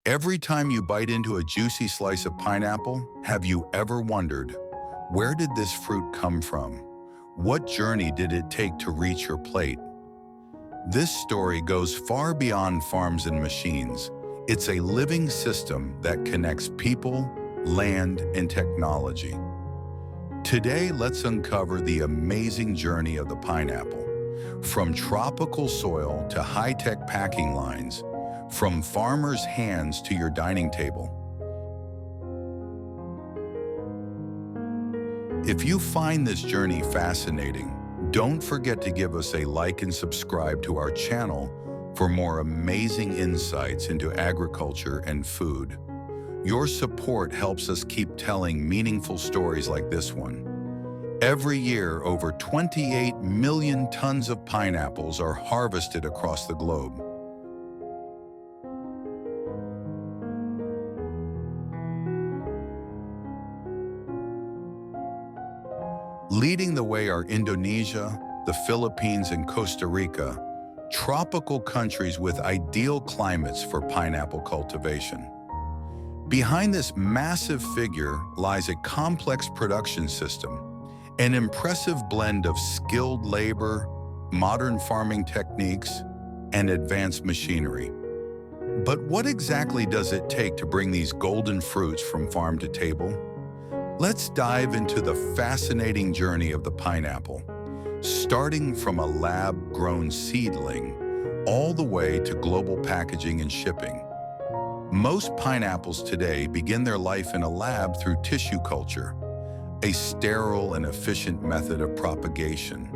Every time you bite into a juicy slice of pineapple, have you ever wondered, where did this fruit come from? What journey did it take to reach your plate? This story goes far beyond farms and machines. It's a living system that connects people, land, and technology. Today, let's uncover the amazing journey of the pineapple. From tropical soil to high-tech packing lines, from farmers' hands to your dining table. If you find this journey fascinating, don't forget to give us a like and subscribe to our channel for more amazing insights into agriculture and food. Your support helps us keep telling meaningful stories like this one. Every year, over 28 million tons of pineapples are harvested across the globe. Leading the way are Indonesia, the Philippines, and Costa Rica, tropical countries with ideal climates for pineapple cultivation. Behind this massive figure lies a complex production system, an impressive blend of skilled labor, modern farming techniques, and advanced machinery. But what exactly does it take to bring these golden fruits from farm to table? Let's dive into the fascinating journey of the pineapple, starting from a lab-grown seedling all the way to global packaging and shipping. Most pineapples today begin their life in a lab through tissue culture, a sterile and efficient method of propagation.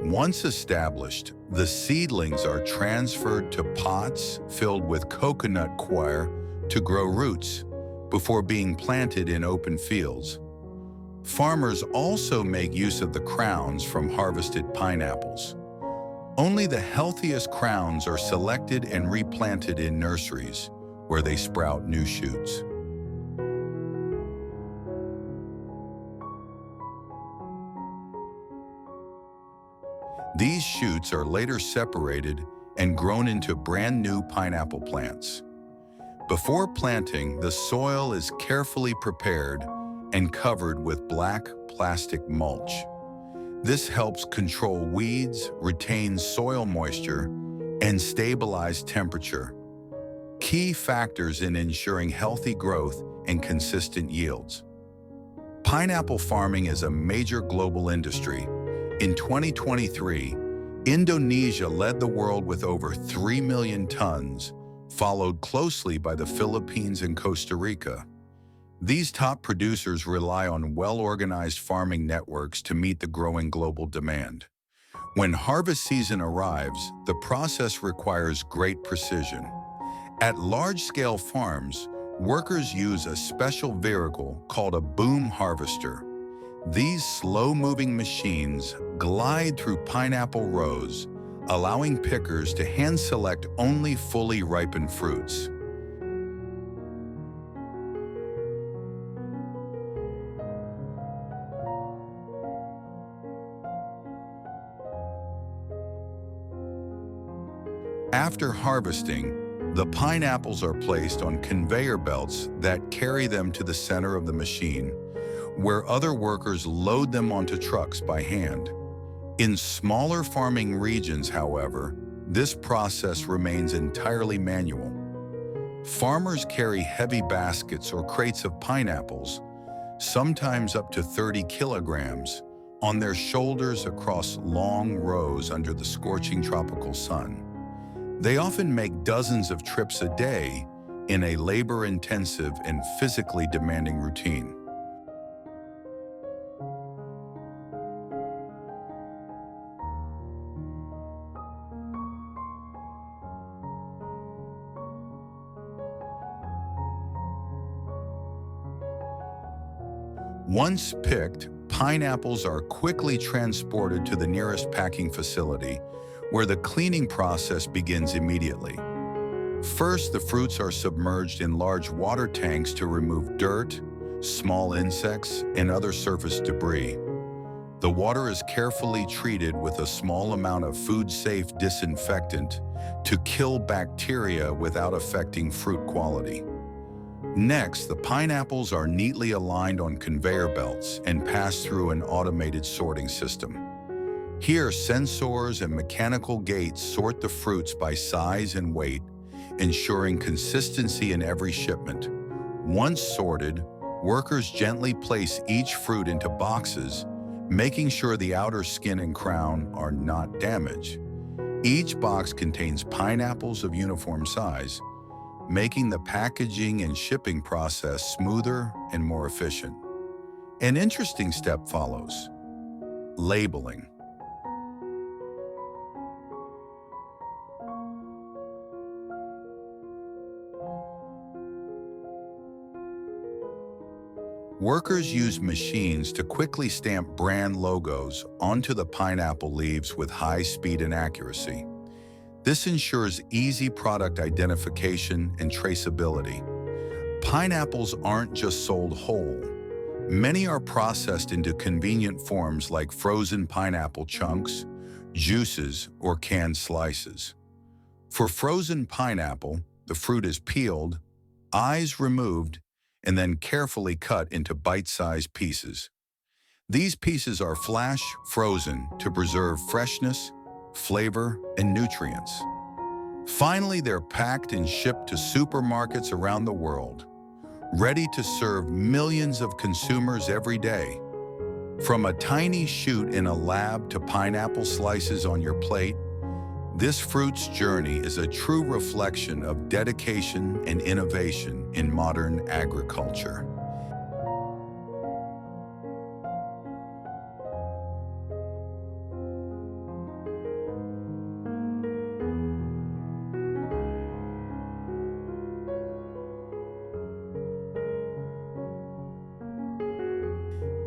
Once established, the seedlings are transferred to pots filled with coconut coir to grow roots before being planted in open fields. Farmers also make use of the crowns from harvested pineapples. Only the healthiest crowns are selected and replanted in nurseries, where they sprout new shoots. These shoots are later separated and grown into brand new pineapple plants. Before planting, the soil is carefully prepared and covered with black plastic mulch. This helps control weeds, retain soil moisture, and stabilize temperature, key factors in ensuring healthy growth and consistent yields. Pineapple farming is a major global industry. In 2023, Indonesia led the world with over 3 million tons, followed closely by the Philippines and Costa Rica. These top producers rely on well-organized farming networks to meet the growing global demand. When harvest season arrives, the process requires great precision. At large-scale farms, workers use a special vehicle called a boom harvester. These slow-moving machines glide through pineapple rows, allowing pickers to hand-select only fully ripened fruits. After harvesting, the pineapples are placed on conveyor belts that carry them to the center of the machine, where other workers load them onto trucks by hand. In smaller farming regions, however, this process remains entirely manual. Farmers carry heavy baskets or crates of pineapples, sometimes up to 30 kilograms, on their shoulders across long rows under the scorching tropical sun. They often make dozens of trips a day in a labor-intensive and physically demanding routine. Once picked, pineapples are quickly transported to the nearest packing facility, where the cleaning process begins immediately. First, the fruits are submerged in large water tanks to remove dirt, small insects, and other surface debris. The water is carefully treated with a small amount of food-safe disinfectant to kill bacteria without affecting fruit quality. Next, the pineapples are neatly aligned on conveyor belts and pass through an automated sorting system. Here, sensors and mechanical gates sort the fruits by size and weight, ensuring consistency in every shipment. Once sorted, workers gently place each fruit into boxes, making sure the outer skin and crown are not damaged. Each box contains pineapples of uniform size, making the packaging and shipping process smoother and more efficient. An interesting step follows: labeling. Workers use machines to quickly stamp brand logos onto the pineapple leaves with high speed and accuracy. This ensures easy product identification and traceability. Pineapples aren't just sold whole. Many are processed into convenient forms like frozen pineapple chunks, juices, or canned slices. For frozen pineapple, the fruit is peeled, eyes removed, and then carefully cut into bite-sized pieces. These pieces are flash frozen to preserve freshness, flavor, and nutrients. Finally, they're packed and shipped to supermarkets around the world, ready to serve millions of consumers every day. From a tiny shoot in a lab to pineapple slices on your plate, this fruit's journey is a true reflection of dedication and innovation in modern agriculture.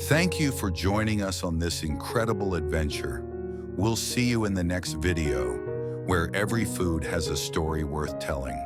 Thank you for joining us on this incredible adventure. We'll see you in the next video, where every food has a story worth telling.